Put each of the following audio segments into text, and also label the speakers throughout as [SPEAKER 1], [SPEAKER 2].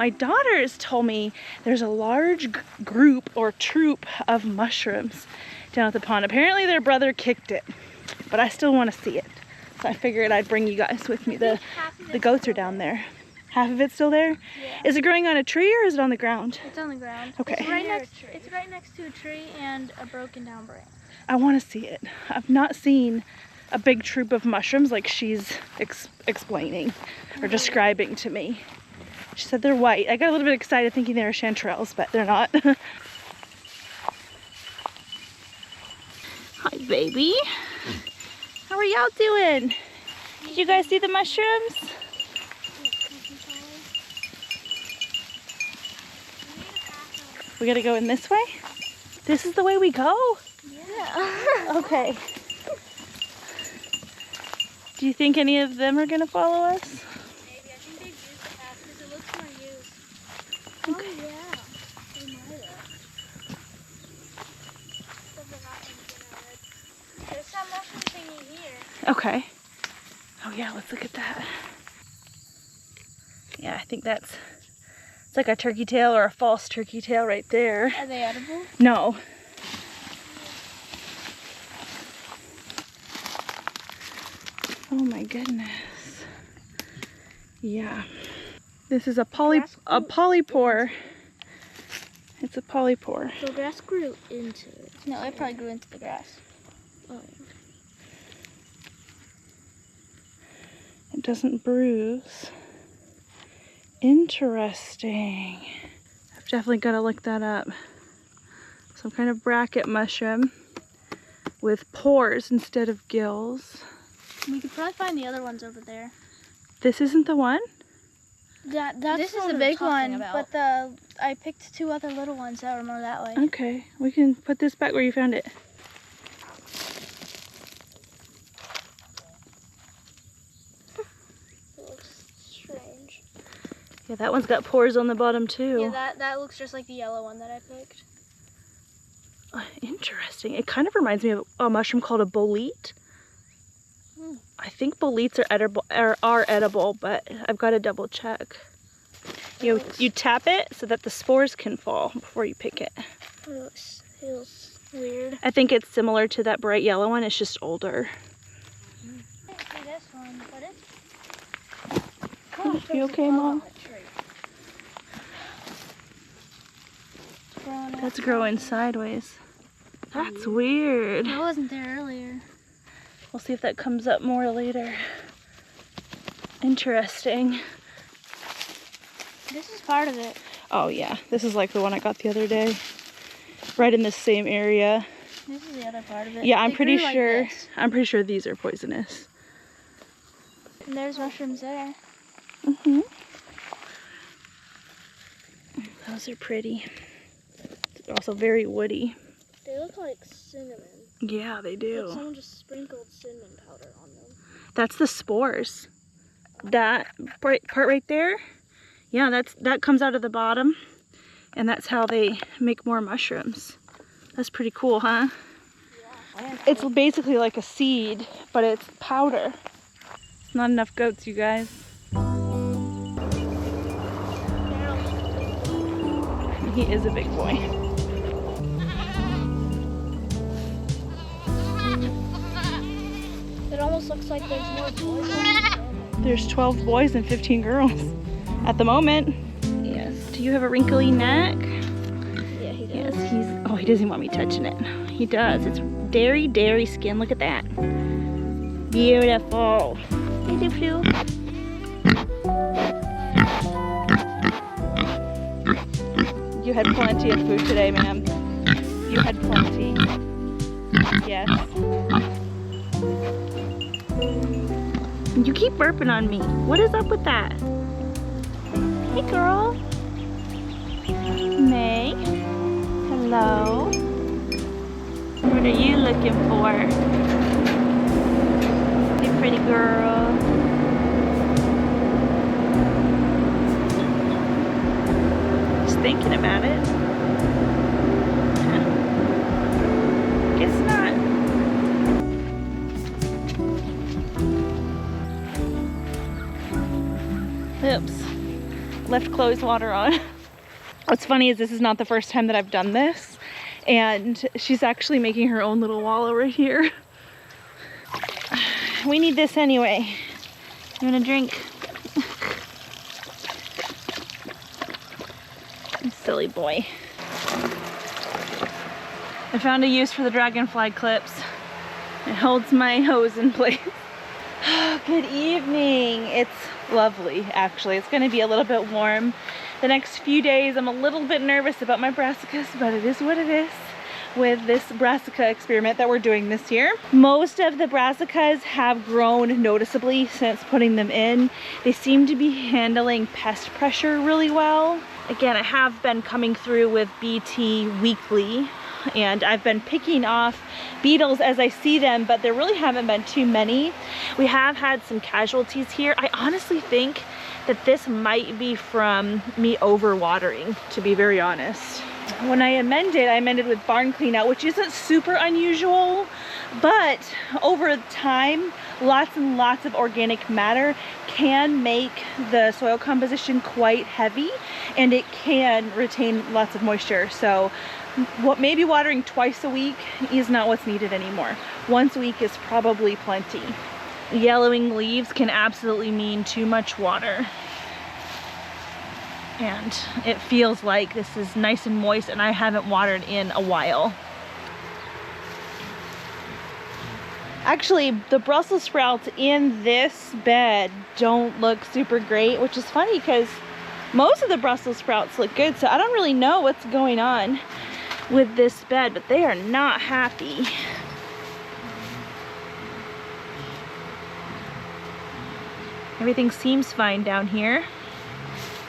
[SPEAKER 1] my daughters told me there's a large group or troop of mushrooms down at the pond. Apparently their brother kicked it, but I still want to see it. So I figured I'd bring you guys with me. The goats are down there. Half of it's still there?
[SPEAKER 2] Yeah.
[SPEAKER 1] Is it growing on a tree or is it on the ground?
[SPEAKER 2] It's on the ground.
[SPEAKER 1] Okay.
[SPEAKER 2] It's right next to a tree and a broken down branch.
[SPEAKER 1] I want to see it. I've not seen a big troop of mushrooms like she's explaining or describing to me. She said they're white. I got a little bit excited thinking they were chanterelles, but they're not. Hi, baby. How are y'all doing? Did you guys see the mushrooms? We gotta go in this way? This is the way we go?
[SPEAKER 2] Yeah.
[SPEAKER 1] Okay. Do you think any of them are gonna follow us?
[SPEAKER 2] Maybe. I think they've used the path because it looks more used.
[SPEAKER 1] Okay.
[SPEAKER 2] Oh yeah. They might have. But they're not going to get out of it. There's some mushroom thingy here.
[SPEAKER 1] Okay. Oh yeah, let's look at that. Yeah, I think it's like a turkey tail or a false turkey tail right there.
[SPEAKER 2] Are they edible?
[SPEAKER 1] No. Oh my goodness. Yeah. This is a polypore. It's a polypore.
[SPEAKER 2] The grass grew into it. No, it probably grew into the grass. Oh.
[SPEAKER 1] It doesn't bruise. Interesting. I've definitely got to look that up. Some kind of bracket mushroom with pores instead of gills.
[SPEAKER 2] We could probably find the other ones over there.
[SPEAKER 1] This isn't the one?
[SPEAKER 2] This is the big one, but I picked two other little ones that were more that way.
[SPEAKER 1] Okay, we can put this back where you found it.
[SPEAKER 2] It looks strange.
[SPEAKER 1] Yeah, that one's got pores on the bottom too.
[SPEAKER 2] Yeah, that looks just like the yellow one that I picked.
[SPEAKER 1] Interesting. It kind of reminds me of a mushroom called a bolete. I think boletes are edible, but I've got to double check. You tap it so that the spores can fall before you pick it.
[SPEAKER 2] It feels weird.
[SPEAKER 1] I think it's similar to that bright yellow one. It's just older.
[SPEAKER 2] I can't see this one, but it's...
[SPEAKER 1] You okay, Mom? That's growing sideways. That's weird.
[SPEAKER 2] That wasn't there earlier.
[SPEAKER 1] We'll see if that comes up more later. Interesting.
[SPEAKER 2] This is part of it.
[SPEAKER 1] Oh yeah, this is like the one I got the other day. Right in the same area.
[SPEAKER 2] This is the other part of it.
[SPEAKER 1] Yeah, I'm pretty sure these are poisonous.
[SPEAKER 2] And there's mushrooms there.
[SPEAKER 1] Mm-hmm. Those are pretty. They're also very woody.
[SPEAKER 2] They look like cinnamon.
[SPEAKER 1] Yeah, they do.
[SPEAKER 2] Like someone just sprinkled cinnamon powder on them.
[SPEAKER 1] That's the spores. That part right there, yeah, that comes out of the bottom, and that's how they make more mushrooms. That's pretty cool, huh? Yeah. It's basically like a seed, but it's powder. Not enough goats, you guys. He is a big boy.
[SPEAKER 2] It almost looks like there's more boys than girls.
[SPEAKER 1] There's 12 boys and 15 girls at the moment. Yes. Do you have a wrinkly neck?
[SPEAKER 2] Yeah, he does.
[SPEAKER 1] Yes, oh, he doesn't want me touching it. He does. It's dairy skin. Look at that. Beautiful. Hey, Duplu. You had plenty of food today, ma'am. You had plenty. Yes. You keep burping on me. What is up with that? Hey, girl. May. Hello. What are you looking for? Hey, pretty girl. Just thinking about it. Guess not. Oops. left clothes water on. What's funny is this is not the first time that I've done this, and she's actually making her own little wallow right here. We need this anyway. You want a drink? Silly boy. I found a use for the dragonfly clips. It holds my hose in place. Good evening. It's lovely, actually. It's going to be a little bit warm the next few days. I'm a little bit nervous about my brassicas, but it is what it is with this brassica experiment that we're doing this year. Most of the brassicas have grown noticeably since putting them in. They seem to be handling pest pressure really well. Again, I have been coming through with BT weekly, and I've been picking off beetles as I see them, but there really haven't been too many. We have had some casualties here. I honestly think that this might be from me overwatering, to be very honest. When I amended with barn clean out, which isn't super unusual, but over time, lots and lots of organic matter can make the soil composition quite heavy, and it can retain lots of moisture. So what maybe watering twice a week is not what's needed anymore. Once a week is probably plenty. Yellowing leaves can absolutely mean too much water. And it feels like this is nice and moist, and I haven't watered in a while. Actually, the Brussels sprouts in this bed don't look super great, which is funny because most of the Brussels sprouts look good, so I don't really know what's going on with this bed, but they are not happy. Everything seems fine down here.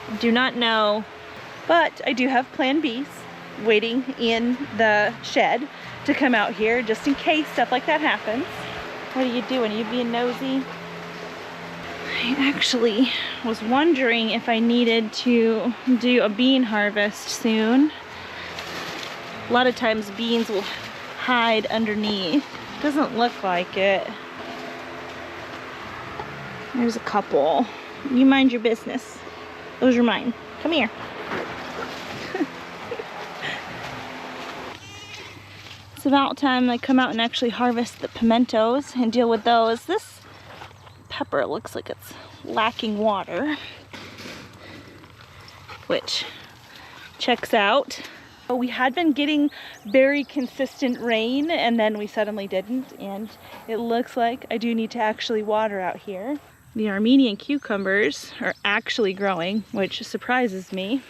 [SPEAKER 1] I do not know, but I do have plan Bs waiting in the shed to come out here just in case stuff like that happens. What are you doing? Are you being nosy? I actually was wondering if I needed to do a bean harvest soon. A lot of times beans will hide underneath. Doesn't look like it. There's a couple. You mind your business. Those are mine. Come here. It's about time I come out and actually harvest the pimentos and deal with those. This pepper looks like it's lacking water, which checks out. We had been getting very consistent rain, and then we suddenly didn't, and it looks like I do need to actually water out here. The Armenian cucumbers are actually growing, which surprises me.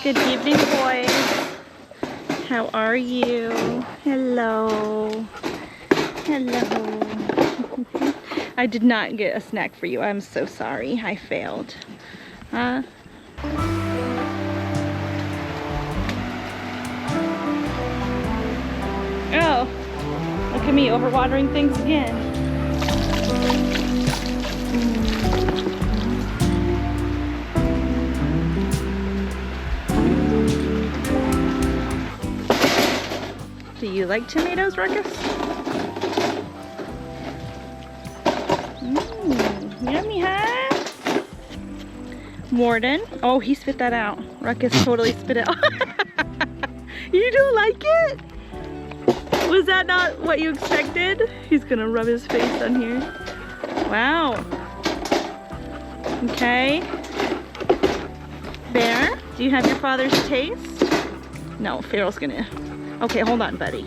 [SPEAKER 1] Good evening, boys. How are you? Hello. Hello. I did not get a snack for you. I'm so sorry. I failed. Huh? Oh, look at me overwatering things again. Do you like tomatoes, Ruckus? Yummy, huh? Warden. Oh, he spit that out. Ruckus totally spit it out. You don't like it? Was that not what you expected? He's gonna rub his face on here. Wow. Okay. Bear, do you have your father's taste? No, Farrell's gonna... Okay, hold on, buddy.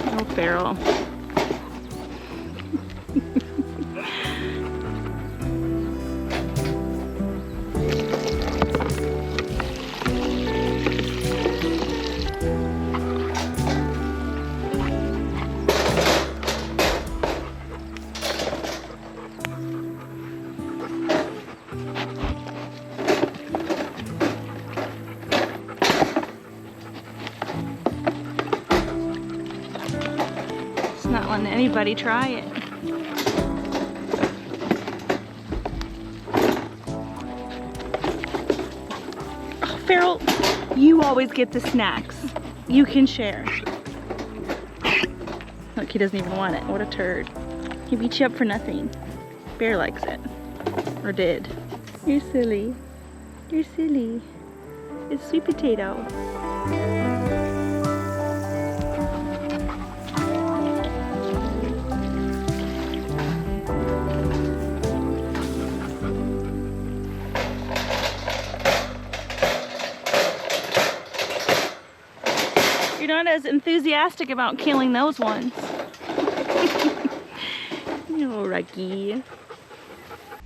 [SPEAKER 1] Oh, Farrell. Not letting anybody try it. Oh, Farrell, You always get the snacks. You can share. Look, he doesn't even want it. What a turd. He beat you up for nothing. Bear likes it. Or did. You're silly. You're silly. It's sweet potato. You're not as enthusiastic about killing those ones. Oh, Rocky.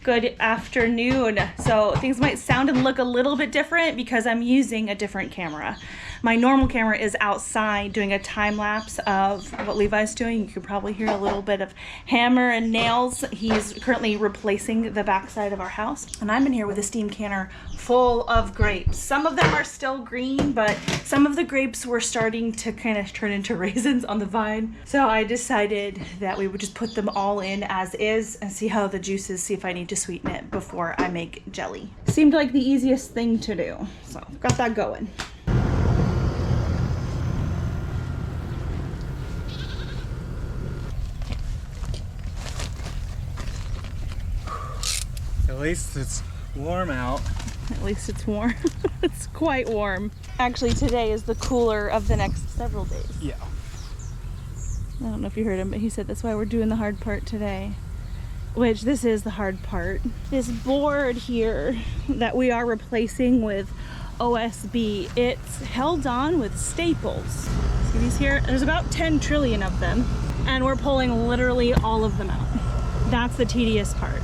[SPEAKER 1] Good afternoon. So things might sound and look a little bit different because I'm using a different camera. My normal camera is outside doing a time lapse of what Levi's doing. You could probably hear a little bit of hammer and nails. He's currently replacing the backside of our house. And I'm in here with a steam canner full of grapes. Some of them are still green, but some of the grapes were starting to kind of turn into raisins on the vine. So I decided that we would just put them all in as is and see how the juices, see if I need to sweeten it before I make jelly. Seemed like the easiest thing to do. So got that going.
[SPEAKER 3] At least it's warm out.
[SPEAKER 1] At least it's warm. It's quite warm. Actually, today is the cooler of the next several days.
[SPEAKER 3] Yeah.
[SPEAKER 1] I don't know if you heard him, but he said that's why we're doing the hard part today. Which, this is the hard part. This board here that we are replacing with OSB, it's held on with staples. See these here? There's about 10 trillion of them, and we're pulling literally all of them out. That's the tedious part.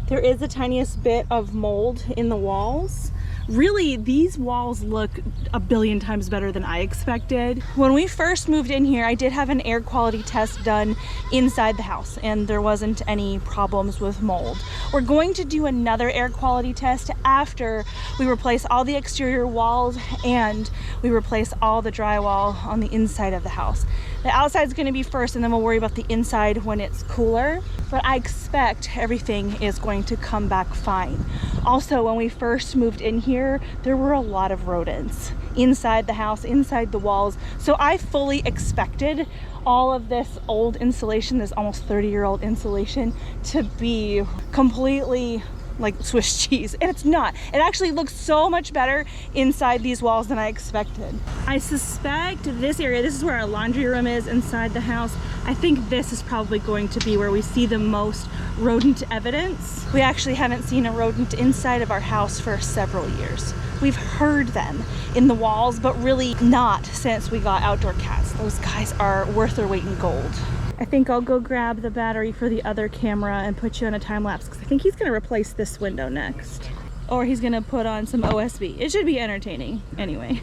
[SPEAKER 1] There is the tiniest bit of mold in the walls. Really, these walls look a billion times better than I expected. When we first moved in here, I did have an air quality test done inside the house, and there wasn't any problems with mold. We're going to do another air quality test after we replace all the exterior walls and we replace all the drywall on the inside of the house. The outside's gonna be first, and then we'll worry about the inside when it's cooler. But I expect everything is going to come back fine. Also, when we first moved in here, there were a lot of rodents inside the house, inside the walls. So I fully expected all of this old insulation, this almost 30-year-old insulation, to be completely like Swiss cheese, and it's not. It actually looks so much better inside these walls than I expected. I suspect this area, this is where our laundry room is inside the house. I think this is probably going to be where we see the most rodent evidence. We actually haven't seen a rodent inside of our house for several years. We've heard them in the walls, but really not since we got outdoor cats. Those guys are worth their weight in gold. I think I'll go grab the battery for the other camera and put you on a time lapse, because I think he's gonna replace this window next. Or he's gonna put on some OSB. It should be entertaining anyway.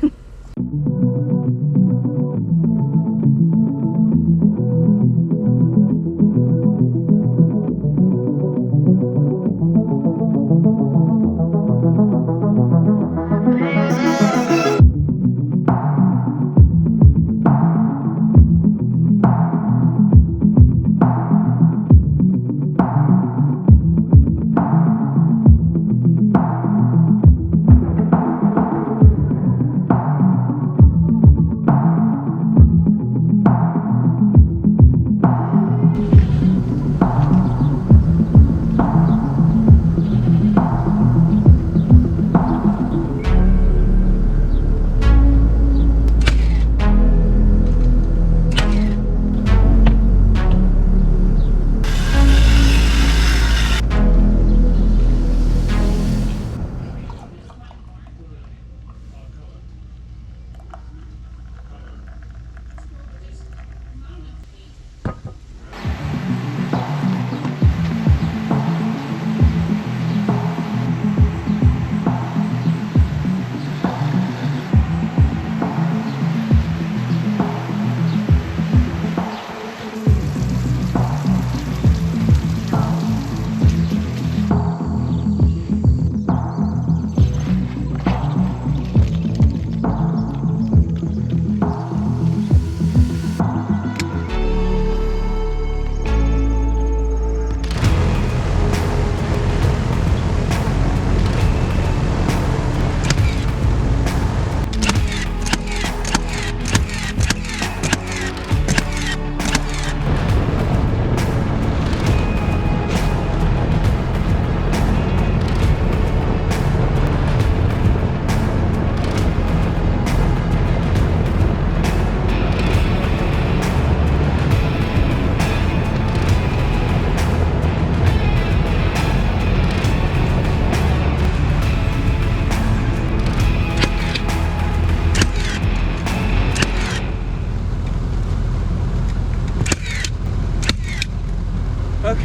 [SPEAKER 3] Okay.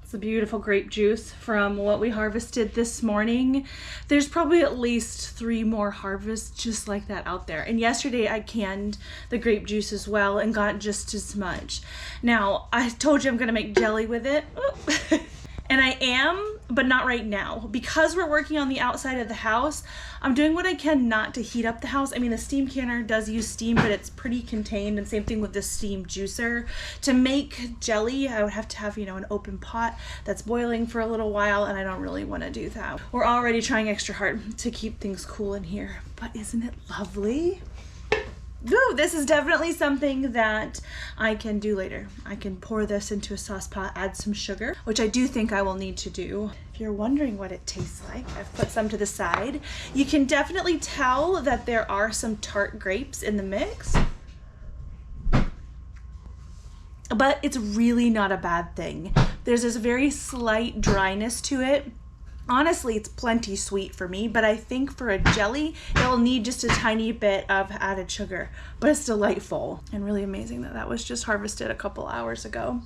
[SPEAKER 1] It's a beautiful grape juice from what we harvested this morning. There's probably at least 3 more harvests just like that out there. And yesterday I canned the grape juice as well and got just as much. Now, I told you I'm gonna make jelly with it. And I am, but not right now. Because we're working on the outside of the house, I'm doing what I can not to heat up the house. I mean, the steam canner does use steam, but it's pretty contained, and same thing with the steam juicer. To make jelly, I would have to have, you know, an open pot that's boiling for a little while, and I don't really want to do that. We're already trying extra hard to keep things cool in here, but isn't it lovely? Ooh, this is definitely something that I can do later. I can pour this into a sauce pot, add some sugar, which I do think I will need to do. If you're wondering what it tastes like, I've put some to the side. You can definitely tell that there are some tart grapes in the mix, but it's really not a bad thing. There's this very slight dryness to it. Honestly, it's plenty sweet for me, but I think for a jelly, it'll need just a tiny bit of added sugar, but it's delightful and really amazing that that was just harvested a couple hours ago.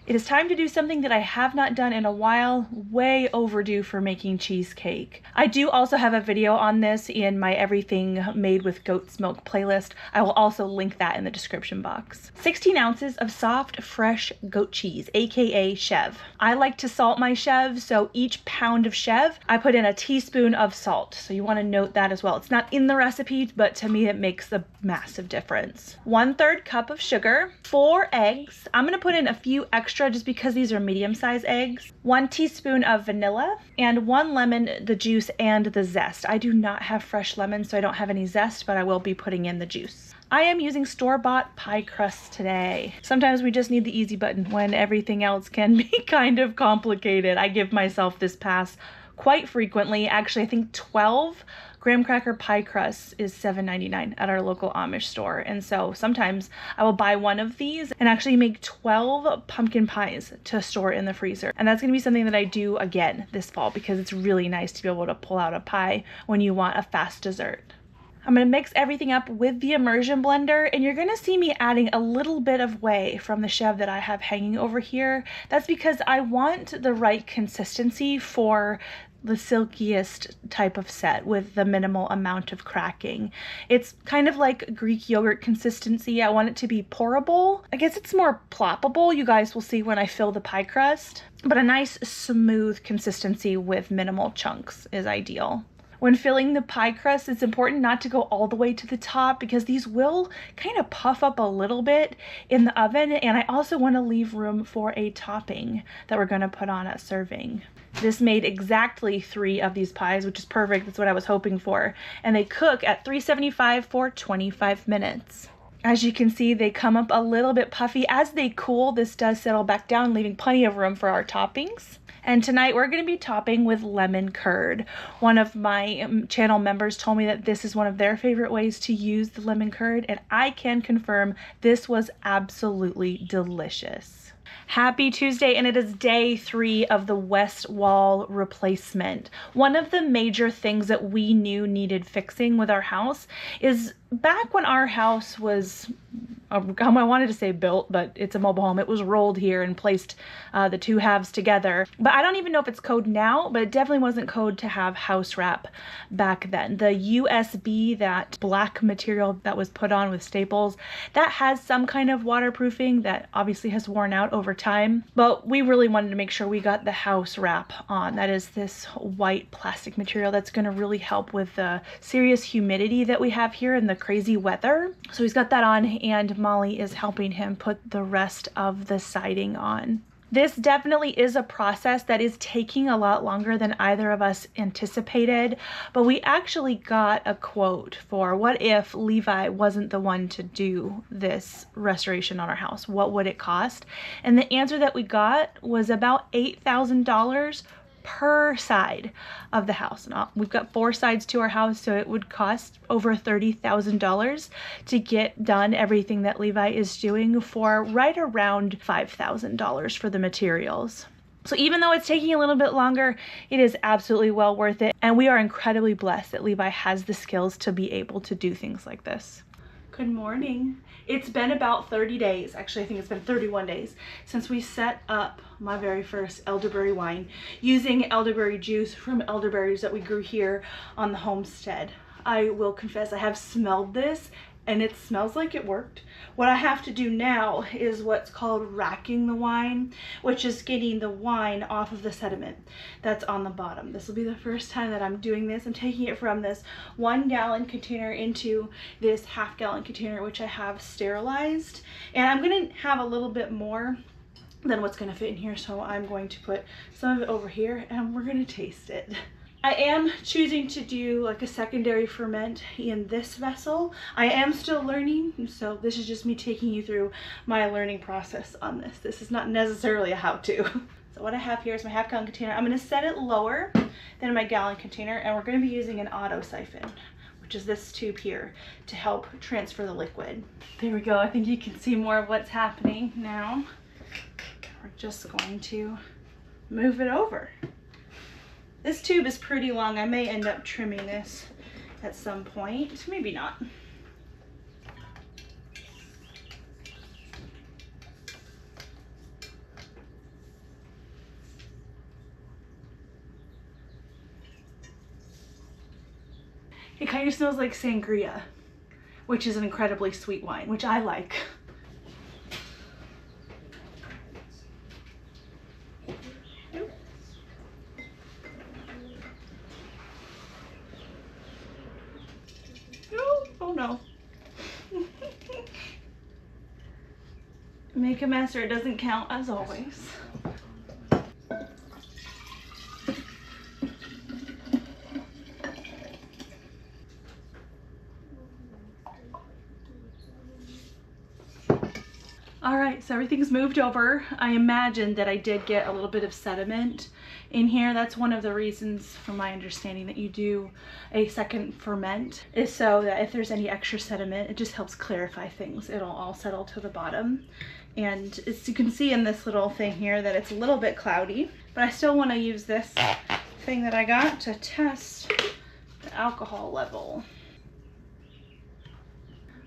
[SPEAKER 1] It is time to do something that I have not done in a while, way overdue for making cheesecake. I do also have a video on this in my Everything Made with Goat's Milk playlist. I will also link that in the description box. 16 ounces of soft, fresh goat cheese, aka chev. I like to salt my chev, so each pound of chev, I put in a teaspoon of salt. So you want to note that as well. It's not in the recipe, but to me it makes a massive difference. 1/3 cup of sugar, 4 eggs. I'm gonna put in a few extra just because these are medium-sized eggs. 1 teaspoon of vanilla and 1 lemon, the juice and the zest. I do not have fresh lemons, so I don't have any zest, but I will be putting in the juice. I am using store-bought pie crust today. Sometimes we just need the easy button when everything else can be kind of complicated. I give myself this pass quite frequently. Actually, I think 12 graham cracker pie crust is $7.99 at our local Amish store. And so sometimes I will buy one of these and actually make 12 pumpkin pies to store in the freezer. And that's gonna be something that I do again this fall because it's really nice to be able to pull out a pie when you want a fast dessert. I'm gonna mix everything up with the immersion blender, and you're gonna see me adding a little bit of whey from the chev that I have hanging over here. That's because I want the right consistency for the silkiest type of set with the minimal amount of cracking. It's kind of like Greek yogurt consistency. I want it to be pourable. I guess it's more ploppable. You guys will see when I fill the pie crust, but a nice smooth consistency with minimal chunks is ideal. When filling the pie crust, it's important not to go all the way to the top because these will kind of puff up a little bit in the oven, and I also want to leave room for a topping that we're going to put on at serving. This made exactly 3 of these pies, which is perfect. That's what I was hoping for. And they cook at 375 for 25 minutes. As you can see, they come up a little bit puffy. As they cool, this does settle back down, leaving plenty of room for our toppings. And tonight we're going to be topping with lemon curd. One of my channel members told me that this is one of their favorite ways to use the lemon curd, and I can confirm this was absolutely delicious. Happy Tuesday, and it is day 3 of the west wall replacement. One of the major things that we knew needed fixing with our house is back when our house was, I wanted to say built, but it's a mobile home. It was rolled here and placed the 2 halves together. But I don't even know if it's code now, but it definitely wasn't code to have house wrap back then. The USB, that black material that was put on with staples, that has some kind of waterproofing that obviously has worn out over time. But we really wanted to make sure we got the house wrap on. That is this white plastic material that's going to really help with the serious humidity that we have here and the crazy weather. So he's got that on, and Molly is helping him put the rest of the siding on. This definitely is a process that is taking a lot longer than either of us anticipated, but we actually got a quote for what if Levi wasn't the one to do this restoration on our house? What would it cost? And the answer that we got was about $8,000 per side of the house. Now, we've got 4 sides to our house, so it would cost over $30,000 to get done everything that Levi is doing for right around $5,000 for the materials. So even though it's taking a little bit longer, it is absolutely well worth it. And we are incredibly blessed that Levi has the skills to be able to do things like this. Good morning. It's been about 30 days, actually I think it's been 31 days, since we set up my very first elderberry wine using elderberry juice from elderberries that we grew here on the homestead. I will confess I have smelled this and it smells like it worked. What I have to do now is what's called racking the wine, which is getting the wine off of the sediment that's on the bottom. This will be the first time that I'm doing this. I'm taking it from this 1 gallon container into this ½ gallon container, which I have sterilized. And I'm gonna have a little bit more than what's gonna fit in here, so I'm going to put some of it over here and we're gonna taste it. I am choosing to do like a secondary ferment in this vessel. I am still learning, so this is just me taking you through my learning process on this. This is not necessarily a how-to. So what I have here is my ½ gallon container. I'm gonna set it lower than my gallon container, and we're gonna be using an auto siphon, which is this tube here, to help transfer the liquid. There we go. I think you can see more of what's happening now. We're just going to move it over. This tube is pretty long. I may end up trimming this at some point, maybe not. It kind of smells like sangria, which is an incredibly sweet wine, which I like. Oh no. Make a mess or it doesn't count, as always. Alright, so everything's moved over. I imagine that I did get a little bit of sediment in here. That's one of the reasons, from my understanding, that you do a second ferment, is so that if there's any extra sediment, it just helps clarify things. It'll all settle to the bottom. And as you can see in this little thing here that it's a little bit cloudy, but I still want to use this thing that I got to test the alcohol level.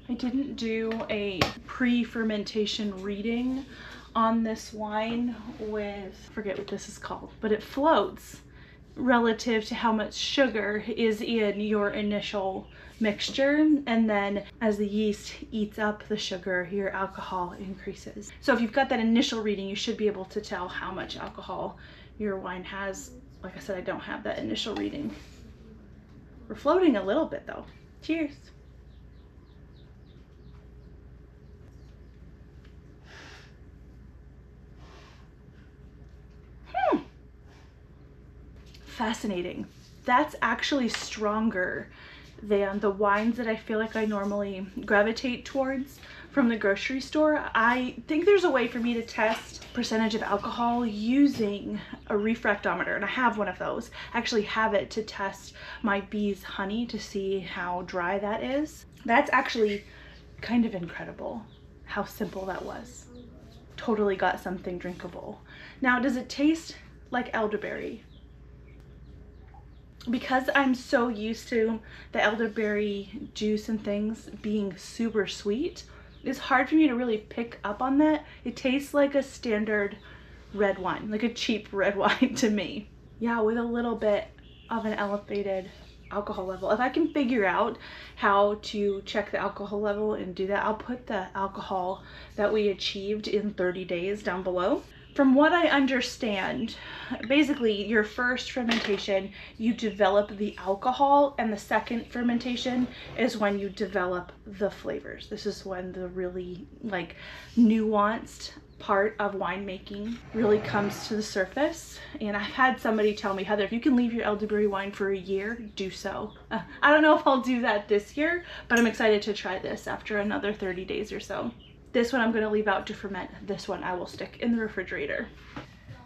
[SPEAKER 1] I didn't do a pre-fermentation reading on this wine with, I forget what this is called, but it floats relative to how much sugar is in your initial mixture, and then as the yeast eats up the sugar, your alcohol increases. So if you've got that initial reading, you should be able to tell how much alcohol your wine has. Like I said, I don't have that initial reading. We're floating a little bit though. Cheers. Fascinating. That's actually stronger than the wines that I feel like I normally gravitate towards from the grocery store. I think there's a way for me to test percentage of alcohol using a refractometer, and I have one of those. I actually have it to test my bees' honey to see how dry that is. That's actually kind of incredible how simple that was. Totally got something drinkable. Now, does it taste like elderberry? Because I'm so used to the elderberry juice and things being super sweet, it's hard for me to really pick up on that. It tastes like a standard red wine, like a cheap red wine to me. Yeah, with a little bit of an elevated alcohol level. If I can figure out how to check the alcohol level and do that, I'll put the alcohol that we achieved in 30 days down below. From what I understand, basically your first fermentation, you develop the alcohol, and the second fermentation is when you develop the flavors. This is when the really like nuanced part of winemaking really comes to the surface. And I've had somebody tell me, Heather, if you can leave your elderberry wine for a year, do so. I don't know if I'll do that this year, but I'm excited to try this after another 30 days or so. This one I'm going to leave out to ferment. This one I will stick in the refrigerator.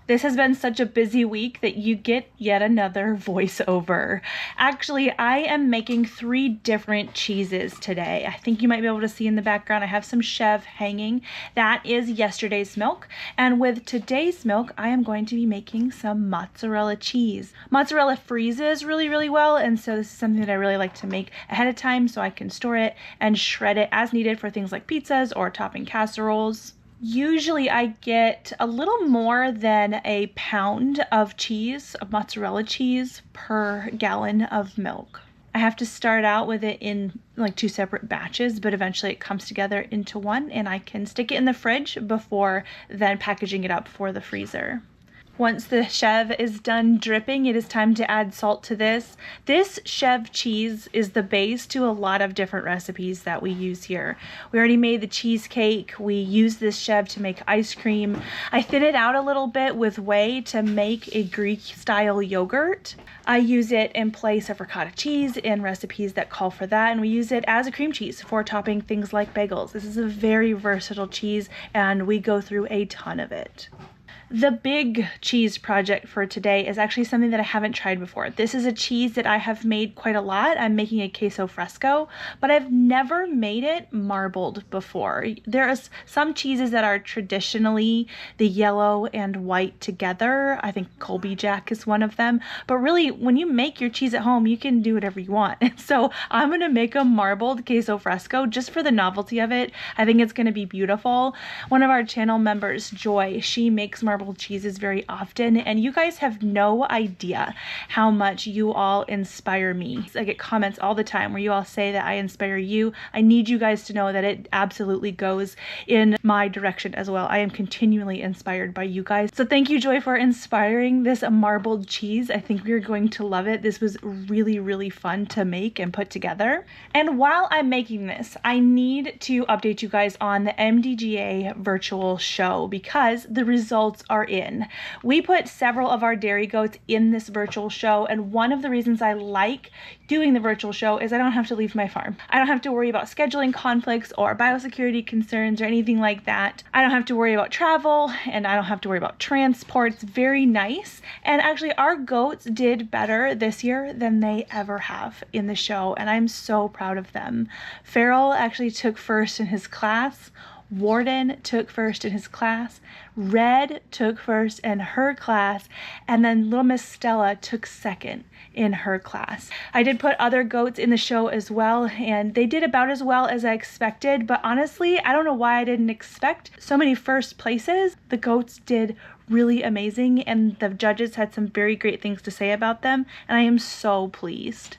[SPEAKER 1] This has been such a busy week that you get yet another voiceover. Actually, I am making 3 different cheeses today. I think you might be able to see in the background I have some Chev hanging. That is yesterday's milk. And with today's milk, I am going to be making some mozzarella cheese. Mozzarella freezes really, really well, and so this is something that I really like to make ahead of time so I can store it and shred it as needed for things like pizzas or topping casseroles. Usually I get a little more than a pound of cheese, of mozzarella cheese, per gallon of milk. I have to start out with it in like 2 separate batches, but eventually it comes together into one and I can stick it in the fridge before then packaging it up for the freezer. Once the Chev is done dripping, it is time to add salt to this. This Chev cheese is the base to a lot of different recipes that we use here. We already made the cheesecake. We use this Chev to make ice cream. I thin it out a little bit with whey to make a Greek style yogurt. I use it in place of ricotta cheese in recipes that call for that, and we use it as a cream cheese for topping things like bagels. This is a very versatile cheese and we go through a ton of it. The big cheese project for today is actually something that I haven't tried before. This is a cheese that I have made quite a lot. I'm making a queso fresco, but I've never made it marbled before. There are some cheeses that are traditionally the yellow and white together. I think Colby Jack is one of them. But really, when you make your cheese at home, you can do whatever you want. So I'm going to make a marbled queso fresco just for the novelty of it. I think it's going to be beautiful. One of our channel members, Joy, she makes marbled cheeses very often, and you guys have no idea how much you all inspire me. I get comments all the time where you all say that I inspire you. I need you guys to know that it absolutely goes in my direction as well. I am continually inspired by you guys. So thank you, Joy, for inspiring this marbled cheese. I think we're going to love it. This was really, really fun to make and put together. And while I'm making this, I need to update you guys on the MDGA virtual show because the results are in. We put several of our dairy goats in this virtual show, and one of the reasons I like doing the virtual show is I don't have to leave my farm. I don't have to worry about scheduling conflicts or biosecurity concerns or anything like that. I don't have to worry about travel, and I don't have to worry about transport. It's very nice. And actually our goats did better this year than they ever have in the show, and I'm so proud of them. Farrell actually took first in his class. Warden took first in his class, Red took first in her class, and then little Miss Stella took second in her class. I did put other goats in the show as well, and they did about as well as I expected, but honestly, I don't know why I didn't expect so many first places. The goats did really amazing, and the judges had some very great things to say about them, and I am so pleased.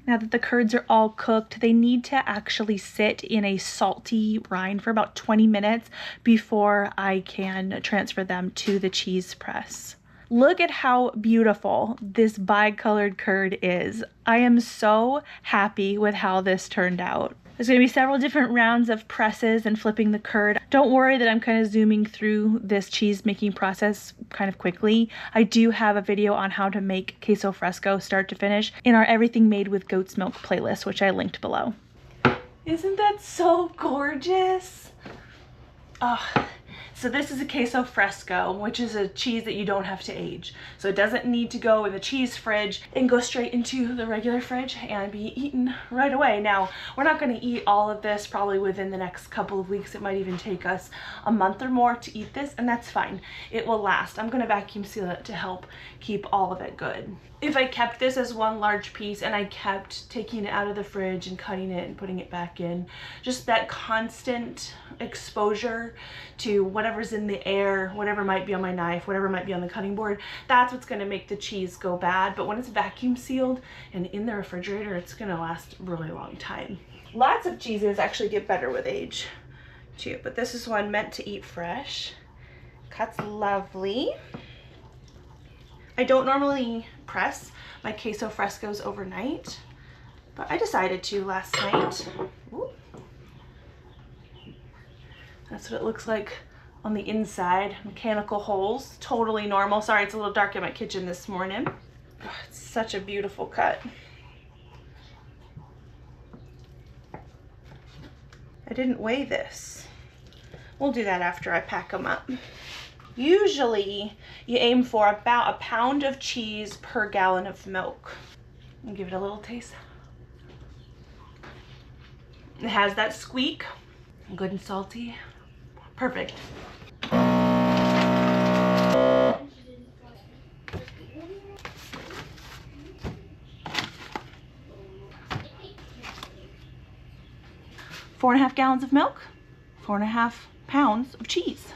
[SPEAKER 1] Now that the curds are all cooked, they need to actually sit in a salty brine for about 20 minutes before I can transfer them to the cheese press. Look at how beautiful this bicolored curd is. I am so happy with how this turned out. There's going to be several different rounds of presses and flipping the curd. Don't worry that I'm kind of zooming through this cheese making process kind of quickly. I do have a video on how to make queso fresco start to finish in our Everything Made with Goat's Milk playlist, which I linked below. Isn't that so gorgeous? Oh. So this is a queso fresco, which is a cheese that you don't have to age. So it doesn't need to go in the cheese fridge and go straight into the regular fridge and be eaten right away. Now, we're not going to eat all of this probably within the next couple of weeks. It might even take us a month or more to eat this, and that's fine. It will last. I'm going to vacuum seal it to help keep all of it good. If I kept this as one large piece and I kept taking it out of the fridge and cutting it and putting it back in, just that constant exposure to whatever's in the air, whatever might be on my knife, whatever might be on the cutting board, that's what's going to make the cheese go bad. But when it's vacuum sealed and in the refrigerator, it's going to last a really long time. Lots of cheeses actually get better with age too, but this is one meant to eat fresh. Cuts lovely. I don't normally press my queso frescos overnight, but I decided to last night. Ooh. That's what it looks like on the inside. Mechanical holes, totally normal. Sorry, it's a little dark in my kitchen this morning. Oh, it's such a beautiful cut. I didn't weigh this. We'll do that after I pack them up. Usually you aim for about 1 pound of cheese per gallon of milk. I'll give it a little taste. It has that squeak, good and salty, perfect. Four and a half gallons of milk, 4.5 pounds of cheese.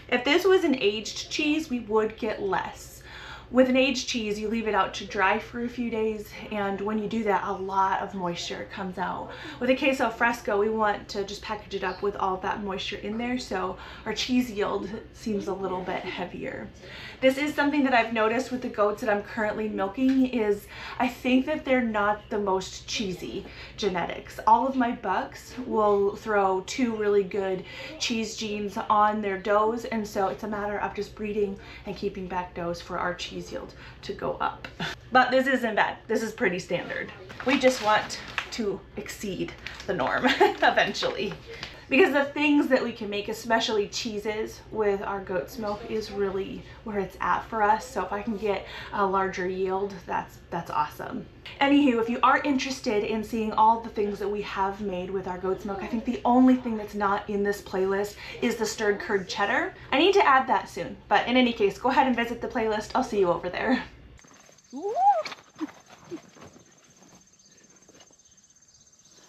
[SPEAKER 1] If this was an aged cheese, we would get less. With an aged cheese, you leave it out to dry for a few days, and when you do that, a lot of moisture comes out. With a queso fresco, we want to just package it up with all of that moisture in there, so our cheese yield seems a little bit heavier. This is something that I've noticed with the goats that I'm currently milking, is I think that they're not the most cheesy genetics. All of my bucks will throw 2 really good cheese genes on their does, and so it's a matter of just breeding and keeping back does for our cheese yield to go up. But this isn't bad. This is pretty standard. We just want to exceed the norm eventually. Because the things that we can make, especially cheeses, with our goat's milk is really where it's at for us. So if I can get a larger yield, that's awesome. Anywho, if you are interested in seeing all the things that we have made with our goat's milk, I think the only thing that's not in this playlist is the stirred curd cheddar. I need to add that soon, but in any case, go ahead and visit the playlist. I'll see you over there. Ooh.